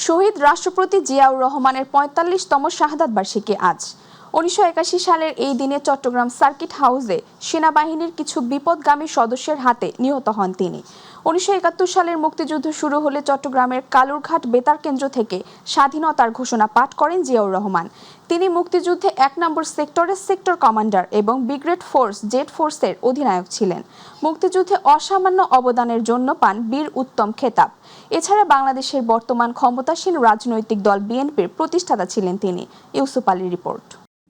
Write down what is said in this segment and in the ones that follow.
শহীদ রাষ্ট্রপতি জিয়াউর রহমানের ৪৫তম শাহাদাত বার্ষিকী আজ। ১৯৮১ সালের এই দিনে চট্টগ্রাম সার্কিট হাউসে সেনাবাহিনীর কিছু বিপদগামী সদস্যের হাতে নিহত হন তিনি। ১৯৭১ সালের মুক্তিযুদ্ধ শুরু হলে চট্টগ্রামের কালুরঘাট বেতার কেন্দ্র থেকে স্বাধীনতার ঘোষণা পাঠ করেন জিয়াউর রহমান। তিনি মুক্তিযুদ্ধে ১ নম্বর সেক্টরের সেক্টর কমান্ডার এবং ব্রিগেড ফোর্স জেড ফোর্সের অধিনায়ক ছিলেন। মুক্তিযুদ্ধে অসামান্য অবদানের জন্য পান বীর উত্তম খেতাব। এছাড়া বাংলাদেশের বর্তমান ক্ষমতাসীন রাজনৈতিক দল বিএনপির প্রতিষ্ঠাতা ছিলেন তিনি। ইউসুফ আলীর রিপোর্ট।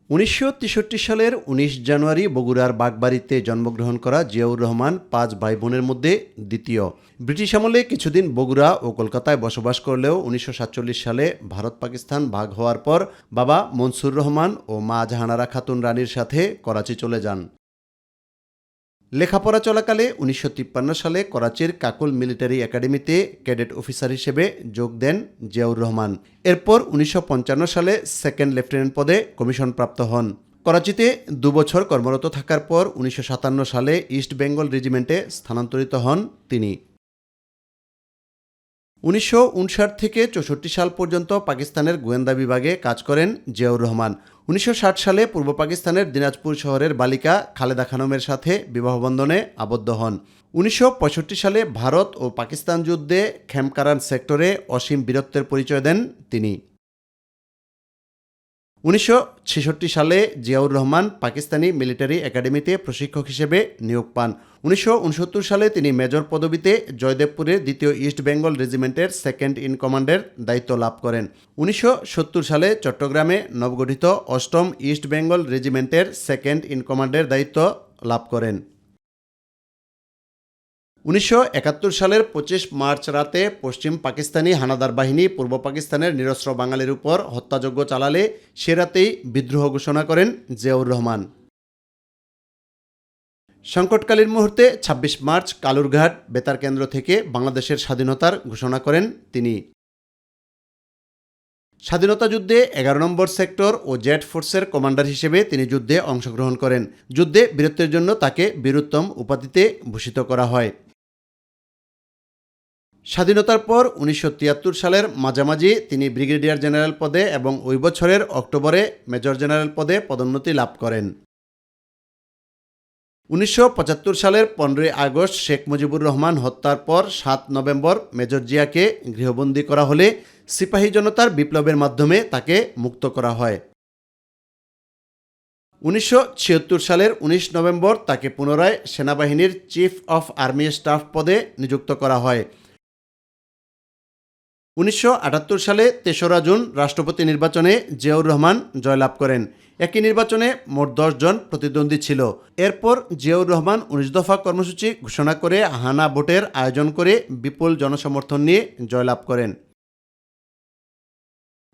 ১৯৬৩ সালের ১৯ জানুয়ারি বগুড়ার বাগবাড়িতে জন্মগ্রহণ করা জিয়াউর রহমান ৫ ভাই বোনের মধ্যে দ্বিতীয়। ব্রিটিশ আমলে কিছুদিন বগুড়া ও কলকাতায় বসবাস করলেও ১৯৪৭ সালে ভারত পাকিস্তান ভাগ হওয়ার পর বাবা মনসুর রহমান ও মা জাহানারা খাতুন রানীর সাথে করাচি চলে যান। লেখাপড়া চলাকালে ১৯৫৩ সালে করাচির কাকুল মিলিটারি একাডেমিতে ক্যাডেট অফিসার হিসেবে যোগ দেন জিয়াউর রহমান। এরপর ১৯৫৫ সালে সেকেন্ড লেফটেন্যান্ট পদে কমিশনপ্রাপ্ত হন। করাচিতে ২ বছর কর্মরত থাকার পর ১৯৫৭ সালে ইস্ট বেঙ্গল রেজিমেন্টে স্থানান্তরিত হন তিনি। ১৯৫৯ থেকে ৬৪ সাল পর্যন্ত পাকিস্তানের গোয়েন্দা বিভাগে কাজ করেন জিয়াউর রহমান। ১৯৬০ সালে পূর্ব পাকিস্তানের দিনাজপুর শহরের বালিকা খালেদা খানমের সাথে বিবাহবন্ধনে আবদ্ধ হন। ১৯৬৫ সালে ভারত ও পাকিস্তান যুদ্ধে খেমকারান সেক্টরে অসীম বীরত্বের পরিচয় দেন তিনি। ১৯৬৬ সালে জিয়াউর রহমান পাকিস্তানি মিলিটারি একাডেমিতে প্রশিক্ষক হিসেবে নিয়োগ পান। ১৯৬৯ সালে তিনি মেজর পদবিতে জয়দেবপুরের ২য় ইস্ট বেঙ্গল রেজিমেন্টের সেকেন্ড ইন কমান্ডের দায়িত্ব লাভ করেন। ১৯৭০ সালে চট্টগ্রামে নবগঠিত ৮ম ইস্ট বেঙ্গল রেজিমেন্টের সেকেন্ড ইন কমান্ডের দায়িত্ব লাভ করেন। ১৯৭১ সালের ২৫ মার্চ রাতে পশ্চিম পাকিস্তানি হানাদার বাহিনী পূর্ব পাকিস্তানের নিরস্ত্র বাঙালির উপর হত্যাযজ্ঞ চালালে সে রাতেই বিদ্রোহ ঘোষণা করেন জিয়াউর রহমান। সংকটকালীন মুহূর্তে ২৬ মার্চ কালুরঘাট বেতার কেন্দ্র থেকে বাংলাদেশের স্বাধীনতার ঘোষণা করেন তিনি। স্বাধীনতা যুদ্ধে ১১ নম্বর সেক্টর ও জেড ফোর্সের কমান্ডার হিসেবে তিনি যুদ্ধে অংশগ্রহণ করেন। যুদ্ধে বীরত্বের জন্য তাকে বীরোত্তম উপাধিতে ভূষিত করা হয়। স্বাধীনতার পর ১৯৭৩ সালের মাঝামাঝি তিনি ব্রিগেডিয়ার জেনারেল পদে এবং ওই বছরের অক্টোবরে মেজর জেনারেল পদে পদোন্নতি লাভ করেন। ১৯৭৫ সালের ১৫ই আগস্ট শেখ মুজিবুর রহমান হত্যার পর ৭ নভেম্বর মেজর জিয়াকে গৃহবন্দী করা হলে সিপাহী জনতার বিপ্লবের মাধ্যমে তাকে মুক্ত করা হয়। ১৯৭৬ সালের ১৯ নভেম্বর তাকে পুনরায় সেনাবাহিনীর চিফ অফ আর্মি স্টাফ পদে নিযুক্ত করা হয়। ১৯৭৮ সালে ৩রা জুন রাষ্ট্রপতি নির্বাচনে জিয়াউর রহমান জয়লাভ করেন। একই নির্বাচনে মোট ১০ জন প্রতিদ্বন্দ্বী ছিল। এরপর জিয়াউর রহমান ১৯ দফা কর্মসূচি ঘোষণা করে হানা ভোটের আয়োজন করে বিপুল জনসমর্থন নিয়ে জয়লাভ করেন।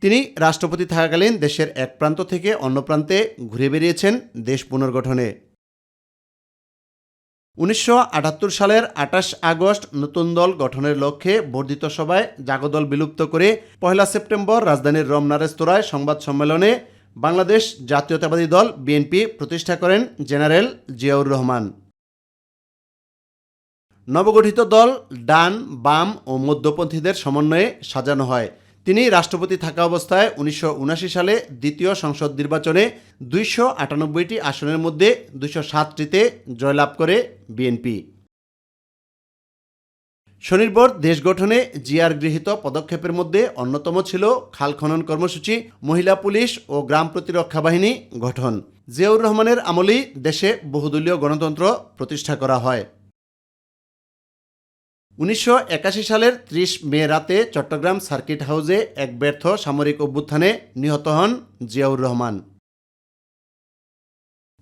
তিনি রাষ্ট্রপতি থাকাকালীন দেশের এক প্রান্ত থেকে অন্য প্রান্তে ঘুরে বেরিয়েছেন দেশ পুনর্গঠনে। ১৯৭৮ সালের ২৮ আগস্ট নতুন দল গঠনের লক্ষ্যে বর্ধিত সভায় জাগদল বিলুপ্ত করে ১ সেপ্টেম্বর রাজধানীর রমনা রেস্তোরাঁয় সংবাদ সম্মেলনে বাংলাদেশ জাতীয়তাবাদী দল বিএনপি প্রতিষ্ঠা করেন জেনারেল জিয়াউর রহমান। নবগঠিত দল ডান, বাম ও মধ্যপন্থীদের সমন্বয়ে সাজানো হয়। তিনি রাষ্ট্রপতি থাকা অবস্থায় ১৯৭৯ সালে দ্বিতীয় সংসদ নির্বাচনে ২৯৮টি আসনের মধ্যে ২০৭টিতে জয়লাভ করে বিএনপি। স্বনির্ভর দেশ গঠনে জিয়ার গৃহীত পদক্ষেপের মধ্যে অন্যতম ছিল খাল খনন কর্মসূচি, মহিলা পুলিশ ও গ্রাম প্রতিরক্ষা বাহিনী গঠন। জিয়াউর রহমানের আমলেই দেশে বহুদলীয় গণতন্ত্র প্রতিষ্ঠা করা হয়। ১৯৮১ সালের ৩০ মে রাতে চট্টগ্রাম সার্কিট হাউসে এক ব্যর্থ সামরিক অভ্যুত্থানে নিহত হন জিয়াউর রহমান।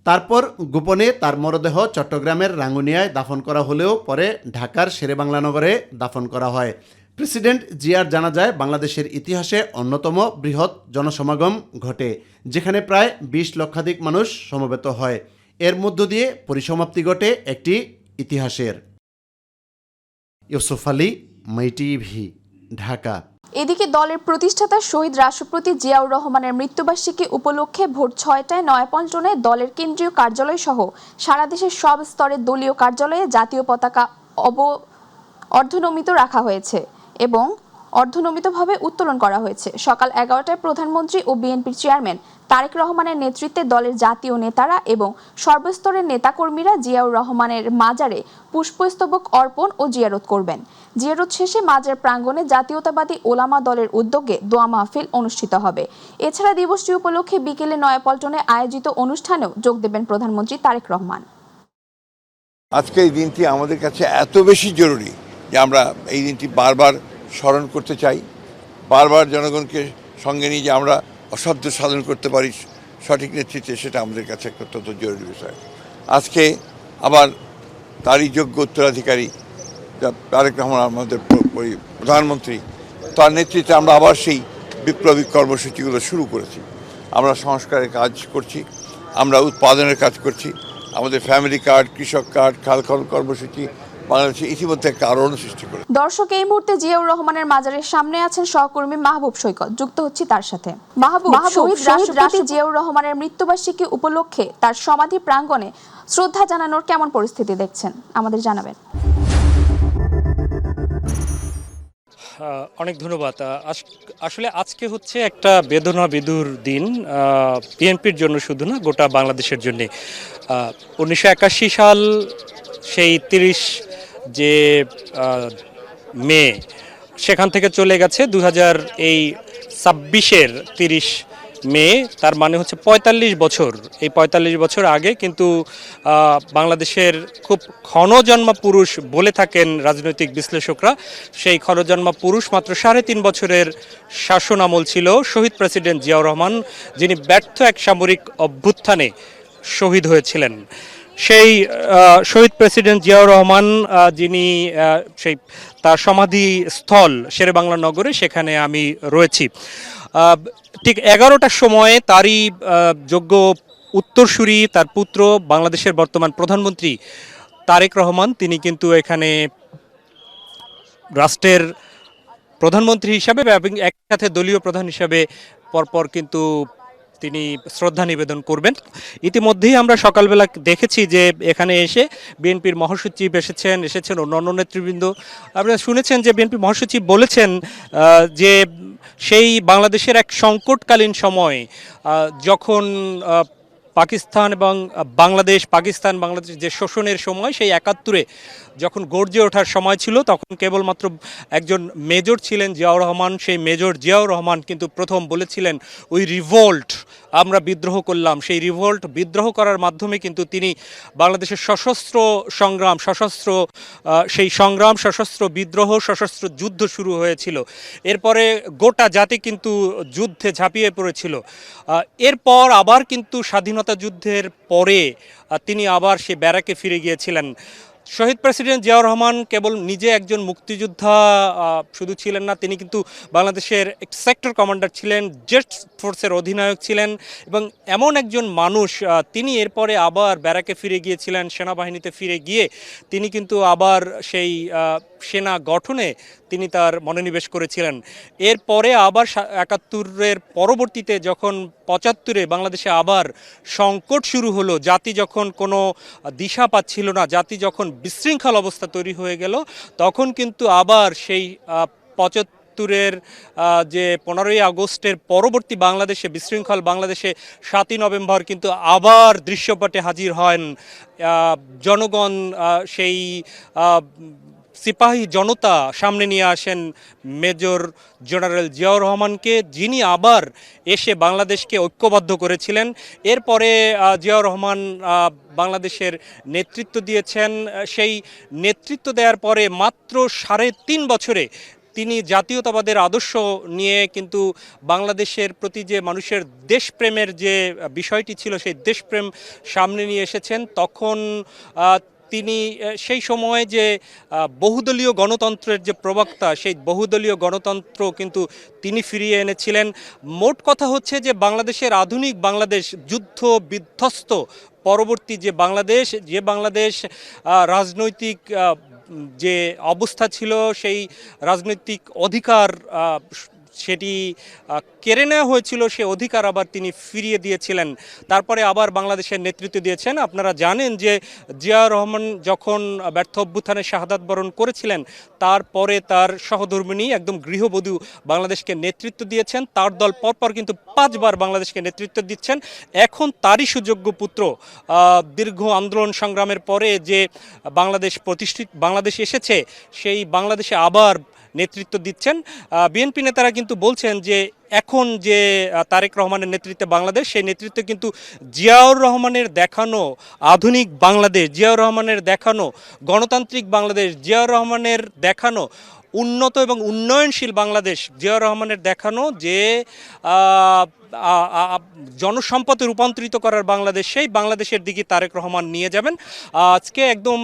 তারপর গোপনে তার মরদেহ চট্টগ্রামের রাঙ্গুনিয়ায় দাফন করা হলেও পরে ঢাকার শেরেবাংলা নগরে দাফন করা হয়। প্রেসিডেন্ট জিয়ার জানাজায় বাংলাদেশের ইতিহাসে অন্যতম বৃহৎ জনসমাগম ঘটে, যেখানে প্রায় ২০ লক্ষাধিক মানুষ সমবেত হয়। এর মধ্য দিয়ে পরিসমাপ্তি ঘটে একটি ইতিহাসের। ইউসুফ আলী, মাই টিভি, ঢাকা। এদিকে দলের প্রতিষ্ঠাতা শহীদ রাষ্ট্রপতি জিয়াউর রহমানের মৃত্যুবার্ষিকী উপলক্ষে ভোর ৬টায় নয়াপল্টনে দলের কেন্দ্রীয় কার্যালয় সহ সারা দেশের সব স্তরের দলীয় কার্যালয়ে জাতীয় পতাকা অর্ধনমিত রাখা হয়েছে এবং অর্ধনমিতভাবে উত্তোলন করা হয়েছে। সকাল 11টায় প্রধানমন্ত্রী ও বিএনপির চেয়ারম্যান তারেক রহমানের নেতৃত্বে দলের জাতীয় নেতারা এবং সর্বস্তরের নেতাকর্মীরা জিয়াউর রহমানের মাজারে পুষ্পস্তবক অর্পণ ও জিয়ারত করবেন। জিয়ারত শেষে মাজার প্রাঙ্গণে জাতীয়তাবাদী ওলামা দলের উদ্যোগে দোয়া মাহফিল অনুষ্ঠিত হবে। এছাড়া দিবসটি উপলক্ষে বিকেলে নয়াপল্টনে আয়োজিত অনুষ্ঠানেও যোগ দেবেন প্রধানমন্ত্রী তারেক রহমান। আজকে এই দিনটি আমাদের কাছে এত বেশি জরুরি যে আমরা এই দিনটি বারবার স্মরণ করতে চাই, বারবার জনগণকে সঙ্গে নিয়ে যে আমরা অসাধ্য সাধন করতে পারি সঠিক নেতৃত্বে, সেটা আমাদের কাছে একটা অত্যন্ত জরুরি বিষয়। আজকে আবার তারই যোগ্য উত্তরাধিকারী তারেক রহমান আমাদের প্রধানমন্ত্রী, তার নেতৃত্বে আমরা আবার সেই বিপ্লবী কর্মসূচিগুলো শুরু করেছি। আমরা সংস্কারের কাজ করছি, আমরা উৎপাদনের কাজ করছি, আমাদের ফ্যামিলি কার্ড, কৃষক কার্ড, খাল খনন কর্মসূচি বাংলাদেশে ইতিমধ্যে একটা আলোড়ন সৃষ্টি করে। দর্শক, এই মুহূর্তে জিয়াউর রহমানের মাজারের সামনে আছেন সহকর্মী মাহবুব সৈকত। যুক্ত হচ্ছি তার সাথে। মাহবুব, শহীদ রাষ্ট্রপতি জিয়াউর রহমানের মৃত্যুবার্ষিকী উপলক্ষে তার সমাধি প্রাঙ্গণে শ্রদ্ধা জানানোর কেমন পরিস্থিতি দেখছেন, আমাদের জানাবেন। অনেক ধন্যবাদ। আসলে আজকে হচ্ছে একটা বেদনা বিধুর দিন, বিএনপির জন্য শুধু না, গোটা বাংলাদেশের জন্য। 1981 সাল সেই 30 যে মে, সেখান থেকে চলে গেছে 2026-এর 30 মে, তার মানে হচ্ছে 45 বছর। এই 45 বছর আগে কিন্তু বাংলাদেশের খুব ক্ষণজন্মা পুরুষ বলে থাকেন রাজনৈতিক বিশ্লেষকরা, সেই ক্ষণজন্মা পুরুষ মাত্র 3.5 বছরের শাসন আমল ছিল শহীদ প্রেসিডেন্ট জিয়াউর রহমান, যিনি ব্যর্থ এক সামরিক অভ্যুত্থানে শহীদ হয়েছিলেন। সেই শহীদ প্রেসিডেন্ট জিয়াউর রহমান, যিনি সেই তার সমাধি স্থল শেরেবাংলা নগরে, সেখানে আমি রয়েছি। ঠিক 11টার সময়ে তারই যোগ্য উত্তরসূরি, তার পুত্র, বাংলাদেশের বর্তমান প্রধানমন্ত্রী তারেক রহমান, তিনি কিন্তু এখানে রাষ্ট্রের প্রধানমন্ত্রী হিসাবে এবং একসাথে দলীয় প্রধান হিসাবে পরপর কিন্তু তিনি শ্রদ্ধা নিবেদন করবেন। ইতিমধ্যেই আমরা সকালবেলা দেখেছি যে এখানে এসে বিএনপির মহাসচিব এসেছেন অন্যান্য নেতৃবৃন্দ। আপনারা শুনেছেন যে বিএনপি মহাসচিব বলেছেন যে সেই বাংলাদেশের এক সংকটকালীন সময়, যখন পাকিস্তান এবং পাকিস্তান বাংলাদেশ যে শোষণের সময়, সেই 71-এ যখন গর্জে ওঠার সময় ছিল, তখন কেবলমাত্র একজন মেজর ছিলেন জিয়াউর রহমান। সেই মেজর জিয়াউর রহমান কিন্তু প্রথম বলেছিলেন, ওই রিভোল্ট, আমরা বিদ্রোহ করলাম। সেই বিদ্রোহ করার মাধ্যমে কিন্তু তিনি বাংলাদেশের সশস্ত্র বিদ্রোহ, সশস্ত্র যুদ্ধ শুরু হয়েছিল। এরপরে গোটা জাতি কিন্তু যুদ্ধে ঝাঁপিয়ে পড়েছিল। এরপর আবার কিন্তু স্বাধীনতা যুদ্ধের পরে তিনি আবার সেই ব্যারাকে ফিরে গিয়েছিলেন। শহীদ প্রেসিডেন্ট জিয়াউর রহমান কেবল নিজে একজন মুক্তিযোদ্ধা শুধু ছিলেন না, তিনি কিন্তু বাংলাদেশের সেক্টর কমান্ডার ছিলেন, জেট ফোর্সের অধিনায়ক ছিলেন এবং এমন একজন মানুষ, তিনি এরপরে আবার ব্যারাকে ফিরে গিয়েছিলেন, সেনাবাহিনীতে ফিরে গিয়ে তিনি কিন্তু আবার সেই সেনা গঠনে তিনি তার মনোনিবেশ করেছিলেন। এরপরে আবার 71-এর পরবর্তীতে যখন 75-এ বাংলাদেশে আবার সংকট শুরু হলো, জাতি যখন কোনো দিশা পাচ্ছিল না, জাতি যখন বিশৃঙ্খল অবস্থা তৈরি হয়ে গেল, তখন কিন্তু আবার সেই 75-এর যে 15ই আগস্টের পরবর্তী বাংলাদেশে, বিশৃঙ্খল বাংলাদেশে 7ই নভেম্বর কিন্তু আবার দৃশ্যপটে হাজির হন জনগণ। সেই সিপাহী জনতা সামনে নিয়ে আসেন মেজর জেনারেল জিয়াউর রহমানকে, যিনি আবার এসে বাংলাদেশকে ঐক্যবদ্ধ করেছিলেন। এরপরে জিয়াউর রহমান বাংলাদেশের নেতৃত্ব দিয়েছেন। সেই নেতৃত্ব দেওয়ার পরে মাত্র 3.5 বছরে তিনি জাতীয়তাবাদের আদর্শ নিয়ে কিন্তু বাংলাদেশের প্রতি যে মানুষের দেশপ্রেমের যে বিষয়টি ছিল, সেই দেশপ্রেম সামনে নিয়ে এসেছেন। তখন তিনি সেই সময়ে যে বহুদলীয় গণতন্ত্রের যে প্রবক্তা, সেই বহুদলীয় গণতন্ত্র কিন্তু তিনি ফিরিয়ে এনেছিলেন। মোট কথা হচ্ছে যে বাংলাদেশের আধুনিক বাংলাদেশ, যুদ্ধ বিধ্বস্ত পরবর্তী যে বাংলাদেশ রাজনৈতিক যে অবস্থা ছিল, সেই রাজনৈতিক অধিকার সেটি কেড়ে নেওয়া হয়েছিল, সে অধিকার আবার তিনি ফিরিয়ে দিয়েছিলেন। তারপরে আবার বাংলাদেশের নেতৃত্ব দিয়েছেন। আপনারা জানেন যে জিয়াউর রহমান যখন ব্যর্থ অভ্যুত্থানে শাহাদাত বরণ করেছিলেন, তারপরে তার সহধর্মিণী একদম গৃহবধূ বাংলাদেশকে নেতৃত্ব দিয়েছেন। তার দল পরপর কিন্তু 5 বার বাংলাদেশকে নেতৃত্ব দিচ্ছেন। এখন তারই সুযোগ্য পুত্র দীর্ঘ আন্দোলন সংগ্রামের পরে যে বাংলাদেশ এসেছে, সেই বাংলাদেশে আবার নেতৃত্ব দিচ্ছেন। বিএনপি নেতারা কিন্তু বলছেন যে এখন যে তারেক রহমানের নেতৃত্বে বাংলাদেশ, সেই নেতৃত্বে কিন্তু জিয়াউর রহমানের দেখানো আধুনিক বাংলাদেশ, জিয়াউর রহমানের দেখানো গণতান্ত্রিক বাংলাদেশ, জিয়াউর রহমানের দেখানো উন্নত এবং উন্নয়নশীল বাংলাদেশ, জিয়াউর রহমানের দেখানো যে জনসম্পদে রূপান্তরিত করার বাংলাদেশ, সেই বাংলাদেশের দিকে তারেক রহমান নিয়ে যাবেন। আজকে একদম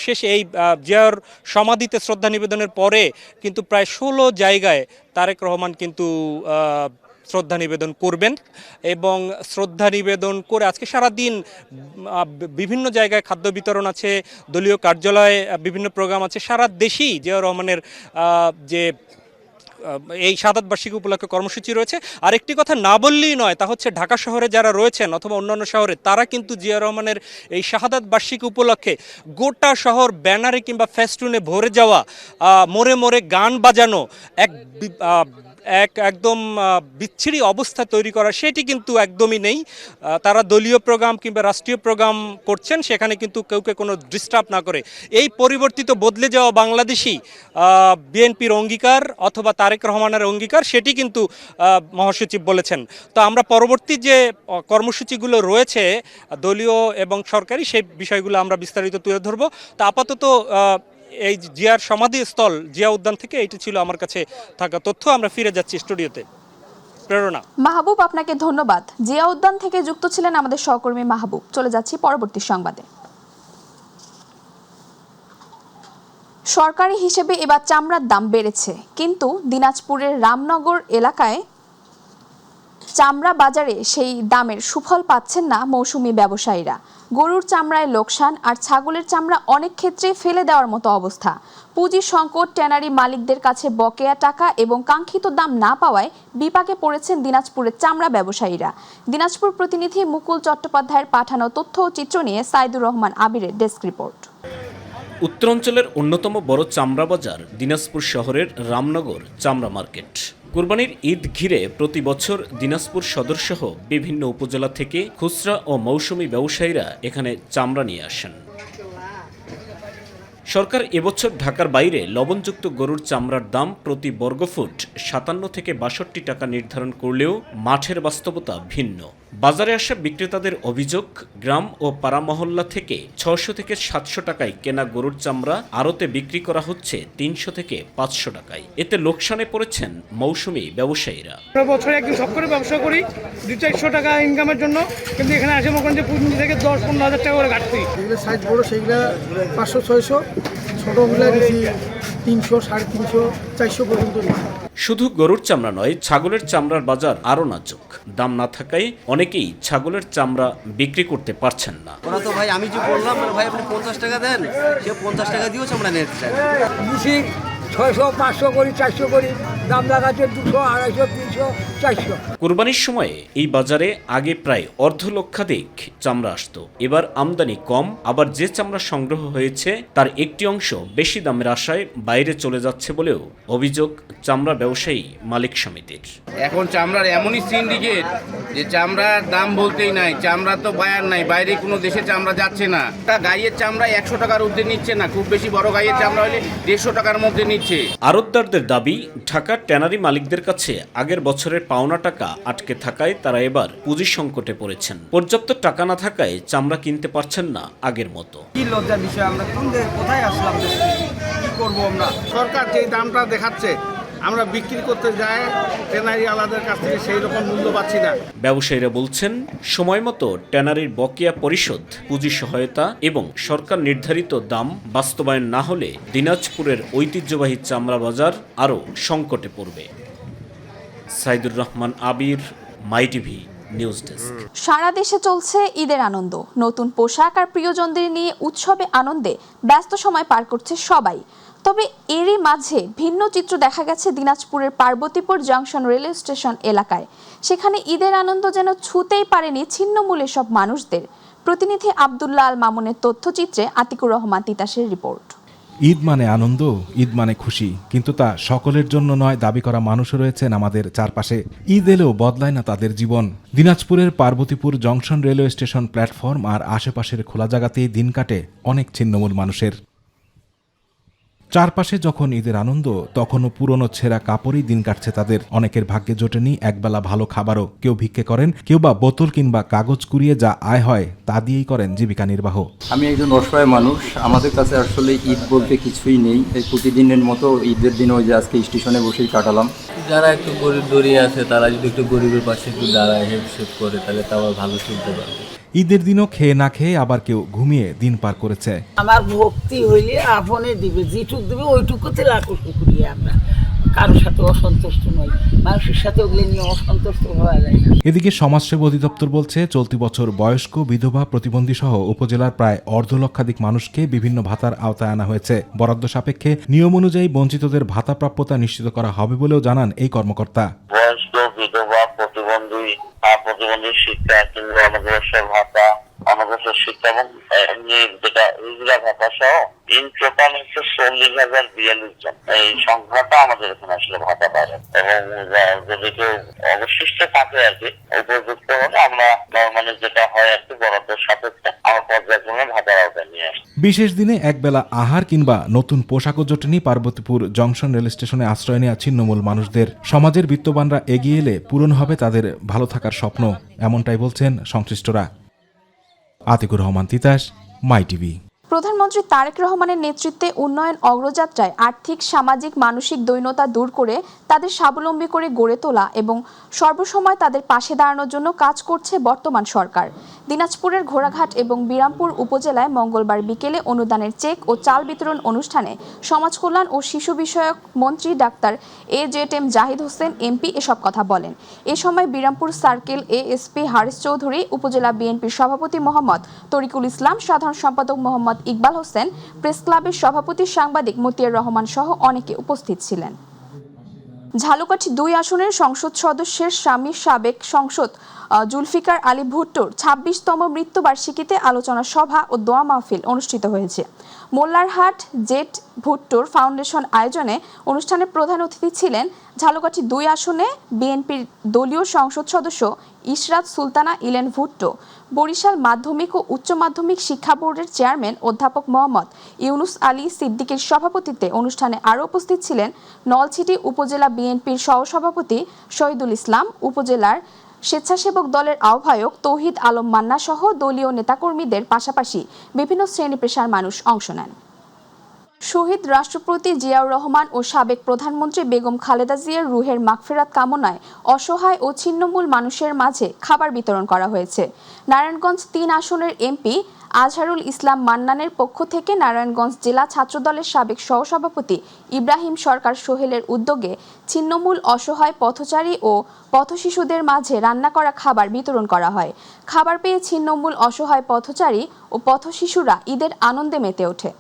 শেষে এই জিয়াউর সমাধিতে শ্রদ্ধা নিবেদনের পরে কিন্তু প্রায় 16 জায়গায় তারেক রহমান কিন্তু শ্রদ্ধা নিবেদন করবেন এবং শ্রদ্ধা নিবেদন করে আজকে সারাদিন বিভিন্ন জায়গায় খাদ্য বিতরণ আছে, দলীয় কার্যালয়ে বিভিন্ন প্রোগ্রাম আছে। সারা দেশেই জিয়াউর রহমানের যে এই শাহাদাত বার্ষিকী উপলক্ষে কর্মসূচি রয়েছে। আরেকটি কথা না বললেই নয়, তা হচ্ছে ঢাকা শহরে যারা রয়েছেন অথবা অন্যান্য শহরে, তারা কিন্তু জিয়াউর রহমানের এই শাহাদাত বার্ষিকী উপলক্ষে গোটা শহর ব্যানারে কিংবা ফেস্টুনে ভরে যাওয়া, মোড়ে মোড়ে গান বাজানো, একদম বিচ্ছিরি অবস্থা তৈরি করা, সেটি কিন্তু একদমই নেই। তারা দলীয় প্রোগ্রাম কিংবা রাষ্ট্রীয় প্রোগ্রাম করছেন, সেখানে কিন্তু কেউকে কোনো ডিস্টার্ব না করে। এই পরিবর্তিত বদলে যাওয়া বাংলাদেশই বিএনপির অঙ্গীকার অথবা তারেক রহমানের অঙ্গীকার, সেটি কিন্তু মহাসচিব বলেছেন। তো আমরা পরবর্তী যে কর্মসূচিগুলো রয়েছে দলীয় এবং সরকারি, সেই বিষয়গুলো আমরা বিস্তারিত তুলে ধরবো। তো আপাতত এই জিয়ার সমাধিস্থল জিয়া উদ্যান থেকে এটি ছিল আমার কাছে থাকা তথ্য। আমরা ফিরে যাচ্ছি স্টুডিওতে। প্রেরণা। মাহবুব, আপনাকে ধন্যবাদ। জিয়া উদ্যান থেকে যুক্ত ছিলেন আমাদের সহকর্মী মাহবুব। চলে যাচ্ছি পরবর্তী সংবাদে। সরকারি হিসেবে এবার চামড়ার দাম বেড়েছে, কিন্তু দিনাজপুরের রামনগর এলাকায় চামড়া বাজারে সেই দামের সুফল পাচ্ছেন না মৌসুমি ব্যবসায়ীরা। গরুর চামড়ায় লোকসান আর ছাগলের চামড়া অনেক ক্ষেত্রে ফেলে দেওয়ার মতো অবস্থা। পুঁজি সংকট, ট্যানারি মালিকদের কাছে বকেয়া টাকা এবং কাঙ্ক্ষিত দাম না পাওয়ায় বিপাকে পড়েছেন দিনাজপুরের চামড়া ব্যবসায়ীরা। দিনাজপুর প্রতিনিধি মুকুল চট্টোপাধ্যায়ের পাঠানো তথ্য ও চিত্র নিয়ে সাইদুর রহমান আবিরের ডেস্ক রিপোর্ট। উত্তরাঞ্চলের অন্যতম বড় চামড়া বাজার দিনাজপুর শহরের রামনগর চামড়া মার্কেট। কুরবানির ঈদ ঘিরে প্রতি বছর দিনাজপুর সদরসহ বিভিন্ন উপজেলা থেকে খুচরা ও মৌসুমি ব্যবসায়ীরা এখানে চামড়া নিয়ে আসেন। সরকার এবছর ঢাকার বাইরে লবণযুক্ত গরুর চামড়ার দাম প্রতি বর্গফুট 57 থেকে 62 টাকা নির্ধারণ করলেও মাঠের বাস্তবতা ভিন্ন। বাজারে আসা বিক্রেতাদের অভিযোগ, গ্রাম ও পাড়া মহল্লা থেকে 600 থেকে 700 টাকায় কেনা গরুর চামড়া আড়তে বিক্রি করা হচ্ছে 300 থেকে 500 টাকায়। এতে লোকসানে পড়েছেন মৌসুমি ব্যবসায়ীরা। বছরে একদিন সব করে ব্যবসা করি 200-400 টাকা ইনকামের জন্য, কিন্তু এখানে আসে মনে করেন যে পুঁজি থেকে 10-15 হাজার টাকা করে ঘাটতি। যেগুলো সাইজ বড় সেইগুলো 500-600, ছোটোগুলো বেশি 300, 350, 400 পর্যন্ত। শুধু গরুর চামড়া নয়, ছাগলের চামড়ার বাজার আরও নাজুক। দাম না থাকায় অনেকেই ছাগলের চামড়া বিক্রি করতে পারছেন না। ওরা তো ভাই, আমি যে বললাম ভাই আপনি 50 টাকা দেন, সে 50 টাকা দিয়েও চামড়া নিতে চায়। 600, 500 করি, 400 করি, দাম লাগাচ্ছে 200, 250, 300, 400। কুরবানির সময়ে এই বাজারে আগে প্রায় অর্ধলক্ষাধিক চামড়া আসতো। এবার আমদানি কম, আবার যে চামড়া সংগ্রহ হয়েছে তার একটি অংশ বেশি দামের আশায় বাইরে চলে যাচ্ছে বলেও অভিযোগ চামড়া ব্যবসায়ী মালিক সমিতির। এখন চামড়ার এমনই সিন্ডিকেট যে চামড়ার দাম বলতেই নাই, চামড়া তো বায়ার নাই, বাইরে কোনো দেশে চামড়া যাচ্ছে না। গাইয়ের চামড়া 100 টাকার ঊর্ধ্বে নিচ্ছে না, খুব বেশি বড় গাইয়ের চামড়া হলে 150 টাকার মধ্যে নিচ্ছে। আড়তদারদের দাবি, ঢাকার ট্যানারি মালিকদের কাছে আগের বছরের পাওনা টাকা আটকে থাকায় তারা এবার পুঁজি সংকটে পড়েছেন। পর্যাপ্ত টাকা না থাকায় চামড়া কিনতে পারছেন না আগের মতো। কি লজ্জার বিষয়, আমরা কোথায় আসলাম, কি করবো আমরা? সরকার যে দামটা দেখাচ্ছে আমরা বিক্রি করতে যাই ট্যানারি আলাদার কাছ থেকে সেই রকম মূল্য পাচ্ছি না। ব্যবসায়ীরা বলছেন, সময় মতো ট্যানারির বকেয়া পরিশোধ, পুঁজি সহায়তা এবং সরকার নির্ধারিত দাম বাস্তবায়ন না হলে দিনাজপুরের ঐতিহ্যবাহী চামড়া বাজার আরও সংকটে পড়বে। সাইদুর রহমান আবির, মাই টিভি নিউজ ডেস্ক। সারা দেশে চলছে ঈদের আনন্দ। নতুন পোশাক আর প্রিয়জনদের নিয়ে উৎসবে আনন্দে ব্যস্ত সময় পার করছে সবাই। তবে এরই মাঝে ভিন্ন চিত্র দেখা গেছে দিনাজপুরের পার্বতীপুর জংশন রেলওয়ে স্টেশন এলাকায়। সেখানে ঈদের আনন্দ যেন ছুঁতেই পারেনি ছিন্নমূল সব মানুষদের। প্রতিনিধি আব্দুল্লাহ আল মামুনের তথ্যচিত্রে আতিকুর রহমান তিতাসের রিপোর্ট। ঈদ মানে আনন্দ, ঈদ মানে খুশি, কিন্তু তা সকলের জন্য নয় দাবি করা মানুষও রয়েছেন আমাদের চারপাশে। ঈদ এলেও বদলায় না তাদের জীবন। দিনাজপুরের Parbatipur junction railway station platform আর আশেপাশের খোলা জায়গাতেই দিন কাটে অনেক ছিন্নমূল মানুষের। চারপাশে যখন ঈদের আনন্দ, তখনও পুরনো ছেঁড়া কাপড়ই দিন কাটছে তাদের। অনেকের ভাগ্যে জোটেনি একবেলা ভালো খাবারও। কেউ ভিক্ষে করেন, কেউ বা বোতল কিংবা কাগজ কুড়িয়ে যা আয় হয় তা দিয়েই করেন জীবিকা নির্বাহ। আমি একজন অসহায় মানুষ, আমাদের কাছে আসলে ঈদ বলতে কিছুই নেই। এই প্রতিদিনের মতো ঈদের দিন ওই যে আজকে স্টেশনে বসেই কাটালাম। যারা একটু গরিব দরিয়ে আছে তারা যদি একটু গরিবের পাশে একটু দাঁড়ায় হেল্প করে তাহলে তাও ভালো চলতে পারবে। ঈদের দিনও খেয়ে না খেয়ে আবার কেউ ঘুমিয়ে দিন পার করেছে। আমার ভক্তি হইলে আপনে দিবে, যেটুক দিবে ওইটুকুতে লাখো শুকরিয়া। আমরা কারোর সাথে অসন্তুষ্ট নই, মানুষের সাথে ওগুলো নিয়ে অসন্তুষ্ট হওয়া যায় না। এদিকে সমাজসেবা অধিদপ্তর বলছে চলতি বছর বয়স্ক, বিধবা, প্রতিবন্ধী সহ উপজেলার প্রায় অর্ধলক্ষাধিক মানুষকে বিভিন্ন ভাতার আওতায় আনা হয়েছে। বরাদ্দ সাপেক্ষে নিয়ম অনুযায়ী বঞ্চিতদের ভাতা প্রাপ্যতা নিশ্চিত করা হবে বলেও জানান এই কর্মকর্তা। বয়স্ক, বিধবা, প্রতিবন্ধী শিক্ষা কিংবা অনগ্রসর ভাতা, অনগ্রসর শিক্ষা এবং যেটা ইজরা ভাতা সহ ইন টোটাল হচ্ছে 40,042 জন। এই সংখ্যাটা আমাদের এখানে আসলে ভাতা পাবে এবং যদি কেউ অবশিষ্ট থাকে আর কি উপযুক্ত হলে আমরা নর্মালি যেটা হয় আর কি বরাদ্দ সাপেক্ষে আমার পর্যায়ক্রমে ভাতার আওতায় নিয়ে আসি। বিশেষ দিনে একবেলা আহার কিংবা নতুন পোশাকও জোটেনি পার্বতীপুর জংশন রেল স্টেশনে আশ্রয় নেওয়া ছিন্নমূল মানুষদের। সমাজের বিত্তবানরা এগিয়ে এলে পূরণ হবে তাদের ভালো থাকার স্বপ্ন, এমনটাই বলছেন সংশ্লিষ্টরা। আতিকুর রহমান তিতাস, মাই টিভি। প্রধানমন্ত্রী তারেক রহমানের নেতৃত্বে উন্নয়ন অগ্রযাত্রায় আর্থিক, সামাজিক, মানসিক দৈন্যতা দূর করে তাদের স্বাবলম্বী করে গড়ে তোলা এবং সর্বসময় তাদের পাশে দাঁড়ানোর জন্য কাজ করছে বর্তমান সরকার। দিনাজপুরের ঘোড়াঘাট এবং বিরামপুর উপজেলায় মঙ্গলবার বিকেলে অনুদানের চেক ও চাল বিতরণ অনুষ্ঠানে সমাজ কল্যাণ ও শিশু বিষয়ক মন্ত্রী doctor AJM Zahid Hossain MP এসব কথা বলেন। এ সময় বিরামপুর সার্কেল ASP হারিস চৌধুরী, উপজেলা বিএনপির সভাপতি মোহাম্মদ তরিকুল ইসলাম, সাধারণ সম্পাদক মোহাম্মদ ইকবাল হোসেন, প্রেস ক্লাবের সভাপতি সাংবাদিক মতিয়ার রহমান সহ অনেকে উপস্থিত ছিলেন। ঝালকাঠি 2 আসনের সংসদ সদস্যের স্বামী সাবেক সংসদ জুলফিকার আলী ভুট্টোর 26তম মৃত্যুবার্ষিকীতে আলোচনা সভা ও দোয়া মাহফিল অনুষ্ঠিত হয়েছে। মোল্লারহাট জেট ভুট্টোর ফাউন্ডেশন আয়োজনে অনুষ্ঠানে প্রধান অতিথি ছিলেন ঝালকাঠি 2 আসনে বিএনপির দলীয় সংসদ সদস্য ইশরাত সুলতানা ইলেন ভুট্টো, বরিশাল মাধ্যমিক ও উচ্চ মাধ্যমিক শিক্ষা বোর্ডের চেয়ারম্যান অধ্যাপক মোহাম্মদ ইউনুস আলী সিদ্দিকের সভাপতিত্বে অনুষ্ঠানে আরও উপস্থিত ছিলেন নলছিটি উপজেলা বিএনপির সহসভাপতি শহীদুল ইসলাম, উপজেলার স্বেচ্ছাসেবক দলের আহ্বায়ক তৌহিদ আলম মান্না সহ দলীয় নেতাকর্মীদের পাশাপাশি বিভিন্ন শ্রেণী পেশার মানুষ অংশ নেন। শহীদ রাষ্ট্রপতি জিয়াউর রহমান ও সাবেক প্রধানমন্ত্রী বেগম খালেদা জিয়ার রুহের মাগফিরাত কামনায় অসহায় ও ছিন্নমূল মানুষের মাঝে খাবার বিতরণ করা হয়েছে। নারায়ণগঞ্জ 3 আসনের এমপি আজহারুল ইসলাম মান্নানের পক্ষ থেকে নারায়ণগঞ্জ জেলা ছাত্রদলের সাবেক সহসভাপতি ইব্রাহিম সরকার সোহেলের উদ্যোগে ছিন্নমূল অসহায় পথচারী ও পথশিশুদের মাঝে রান্না করা খাবার বিতরণ করা হয়। খাবার পেয়ে ছিন্নমূল অসহায় পথচারী ও পথশিশুরা ঈদের আনন্দে মেতে ওঠে।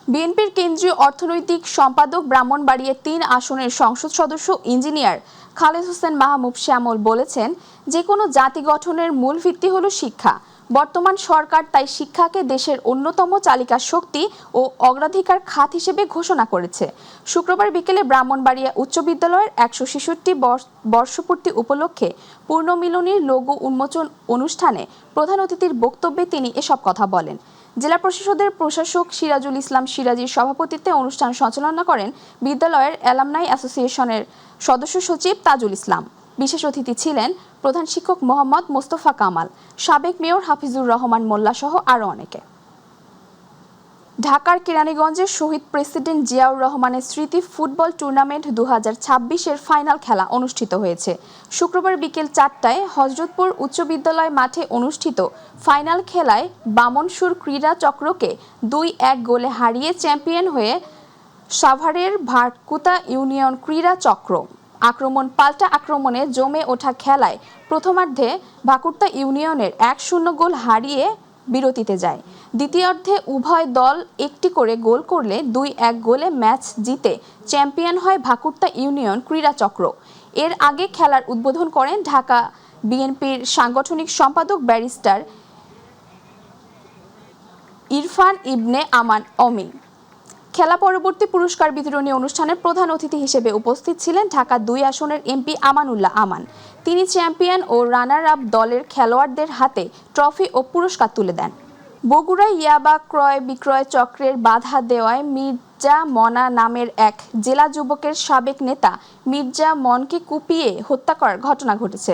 বিএনপির কেন্দ্রীয় অর্থনৈতিক সম্পাদক ব্রাহ্মণবাড়িয়া 3 আসনের সংসদ সদস্য ইঞ্জিনিয়ার খালেদ হোসেন মাহমুদ শ্যামল বলেছেন, যে কোনো জাতি গঠনের মূল ভিত্তি হলো শিক্ষা। বর্তমান সরকার তাই শিক্ষাকে দেশের অন্যতম চালিকা শক্তি ও অগ্রাধিকার খাত হিসেবে ঘোষণা করেছে। শুক্রবার বিকেলে ব্রাহ্মণবাড়িয়া উচ্চ বিদ্যালয়ের 166 বর্ষপূর্তি উপলক্ষে পূর্ণমিলনীর লোগো উন্মোচন অনুষ্ঠানে প্রধান অতিথির বক্তব্যে তিনি এসব কথা বলেন। জেলা প্রশাসনের প্রশাসক সিরাজুল ইসলাম সিরাজীর সভাপতিত্বে অনুষ্ঠান সঞ্চালনা করেন বিদ্যালয়ের অ্যালামনাই অ্যাসোসিয়েশনের সদস্য সচিব তাজুল ইসলাম। বিশেষ অতিথি ছিলেন প্রধান শিক্ষক মোহাম্মদ মোস্তফা কামাল, সাবেক মেয়র হাফিজুর রহমান মোল্লা সহ আরও অনেকে। ঢাকার কেরানীগঞ্জের শহীদ প্রেসিডেন্ট জিয়াউর রহমানের স্মৃতি ফুটবল টুর্নামেন্ট 2026-এর ফাইনাল খেলা অনুষ্ঠিত হয়েছে। শুক্রবার বিকেল 4টায় হযরতপুর উচ্চ বিদ্যালয় মাঠে অনুষ্ঠিত ফাইনাল খেলায় বামনসুর ক্রীড়া চক্রকে 2-1 গোলে হারিয়ে চ্যাম্পিয়ন হয়ে সাভারের ভাটকুতা ইউনিয়ন ক্রীড়া চক্র। আক্রমণ পাল্টা আক্রমণে জমে ওঠা খেলায় প্রথমার্ধে ভাকুর্তা ইউনিয়নের 1-0 গোল হারিয়ে বিরতিতে যায়। দ্বিতীয়ার্ধে উভয় দল একটি করে গোল করলে 2-1 গোলে ম্যাচ জিতে চ্যাম্পিয়ন হয় ভাকুর্তা ইউনিয়ন ক্রীড়া চক্র। এর আগে খেলার উদ্বোধন করেন ঢাকা বিএনপির সাংগঠনিক সম্পাদক ব্যারিস্টার ইরফান ইবনে আমান অমি। খেলা পরবর্তী পুরস্কার বিতরণী অনুষ্ঠানের প্রধান অতিথি হিসেবে উপস্থিত ছিলেন ঢাকা 2 আসনের এমপি আমানুল্লাহ আমান। তিনি চ্যাম্পিয়ন ও রানার আপ দলের খেলোয়াড়দের হাতে ট্রফি ও পুরস্কার তুলে দেন। বগুড়ায় ইয়াবা ক্রয় বিক্রয় চক্রের বাধা দেওয়ায় মির্জা মনা নামের এক জেলা যুবকের সাবেক নেতা মির্জা মনকে কুপিয়ে হত্যা করার ঘটনা ঘটেছে।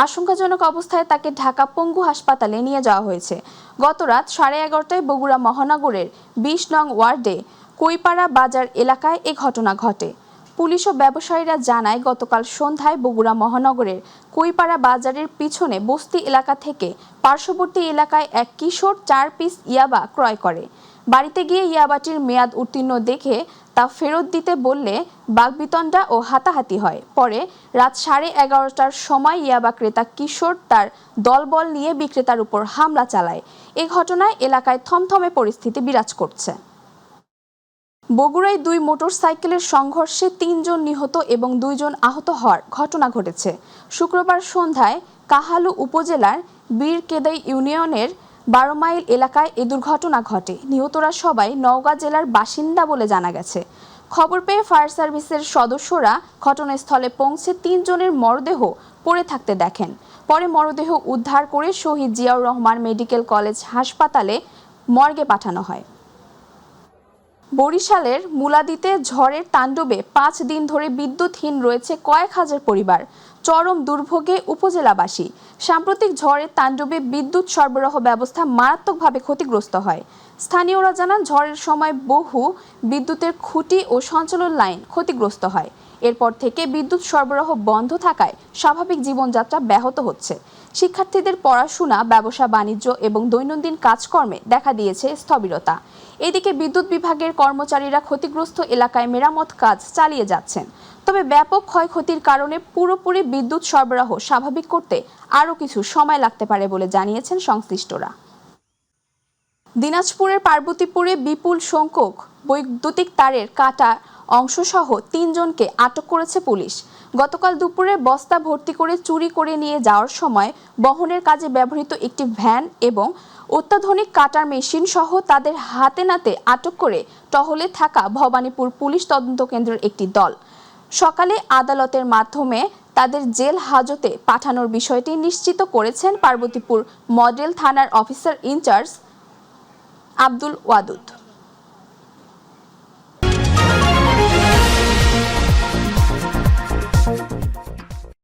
আশঙ্কাজনক অবস্থায় তাকে ঢাকা পঙ্গু হাসপাতালে নিয়ে যাওয়া হয়েছে। গত রাত 11:30টায় বগুড়া মহানগরের 20 নং ওয়ার্ডে কৈপাড়া বাজার এলাকায় এ ঘটনা ঘটে। পুলিশ ও ব্যবসায়ীরা জানায় গতকাল সন্ধ্যায় বগুড়া মহানগরের কৈপাড়া বাজারের পিছনে বস্তি এলাকা থেকে পার্শ্ববর্তী এলাকায় এক কিশোর 4 পিস ইয়াবা ক্রয় করে। বাড়িতে গিয়ে ইয়াবাটির মেয়াদ উত্তীর্ণ দেখে তা ফেরত দিতে বললে বাগবিতণ্ডা ও হাতাহাতি হয়। পরে রাত 11:30টার সময় ইয়াবা ক্রেতা কিশোর তার দলবল নিয়ে বিক্রেতার উপর হামলা চালায়। এ ঘটনায় এলাকায় থমথমে পরিস্থিতি বিরাজ করছে। বগুড়ায় 2 মোটরসাইকেলের সংঘর্ষে 3 জন নিহত এবং 2 জন আহত হওয়ার ঘটনা ঘটেছে। শুক্রবার সন্ধ্যায় কাহালু উপজেলার বীরকেদাই ইউনিয়নের 12 মাইল এলাকায় এ দুর্ঘটনা ঘটে। নিহতরা সবাই নওগাঁ জেলার বাসিন্দা বলে জানা গেছে। খবর পেয়ে ফায়ার সার্ভিসের সদস্যরা ঘটনাস্থলে পৌঁছে 3 জনের মরদেহ পড়ে থাকতে দেখেন। পরে মরদেহ উদ্ধার করে শহীদ জিয়াউর রহমান মেডিকেল কলেজ হাসপাতালে মর্গে পাঠানো হয়। বরিশালের মুলাদিতে ঝড়ের তাণ্ডবে 5 দিন ধরে বিদ্যুৎহীন রয়েছে কয়েক হাজার পরিবার। চরম দুর্ভোগে উপজেলাবাসী। সাম্প্রতিক ঝড়ের তাণ্ডবে বিদ্যুৎ সরবরাহ ব্যবস্থা মারাত্মকভাবে ক্ষতিগ্রস্ত হয়। স্থানীয়রা জানান ঝড়ের সময় বহু বিদ্যুতের খুঁটি ও সঞ্চালন লাইন ক্ষতিগ্রস্ত হয়। এরপর থেকে বিদ্যুৎ সরবরাহ বন্ধ থাকায় স্বাভাবিক জীবনযাত্রা ব্যাহত হচ্ছে। শিক্ষার্থীদের পড়াশোনা, ব্যবসা বাণিজ্য এবং দৈনন্দিন কাজকর্মে দেখা দিয়েছে স্থবিরতা। এদিকে বিদ্যুৎ বিভাগের কর্মচারীরা ক্ষতিগ্রস্ত এলাকায় মেরামত কাজ চালিয়ে যাচ্ছেন। তবে ব্যাপক ক্ষয়ক্ষতির কারণে পুরোপুরি বিদ্যুৎ সরবরাহ স্বাভাবিক করতে আরও কিছু সময় লাগতে পারে বলে জানিয়েছেন সংশ্লিষ্টরা। দিনাজপুরের পার্বতীপুরে বিপুল সংখ্যক বৈদ্যুতিক তারের কাটা অংশসহ 3 জনকে আটক করেছে পুলিশ। গতকাল দুপুরে বস্তা ভর্তি করে চুরি করে নিয়ে যাওয়ার সময় বহনের কাজে ব্যবহৃত একটি ভ্যান এবং অত্যাধুনিক কাটার মেশিন সহ তাদের হাতে নাতে আটক করে টহলে থাকা ভবানীপুর পুলিশ তদন্ত কেন্দ্রের একটি দল। সকালে আদালতের মাধ্যমে তাদের জেল হাজতে পাঠানোর বিষয়টি নিশ্চিত করেছেন পার্বতীপুর মডেল থানার অফিসার ইনচার্জ আব্দুল ওয়াদুদ।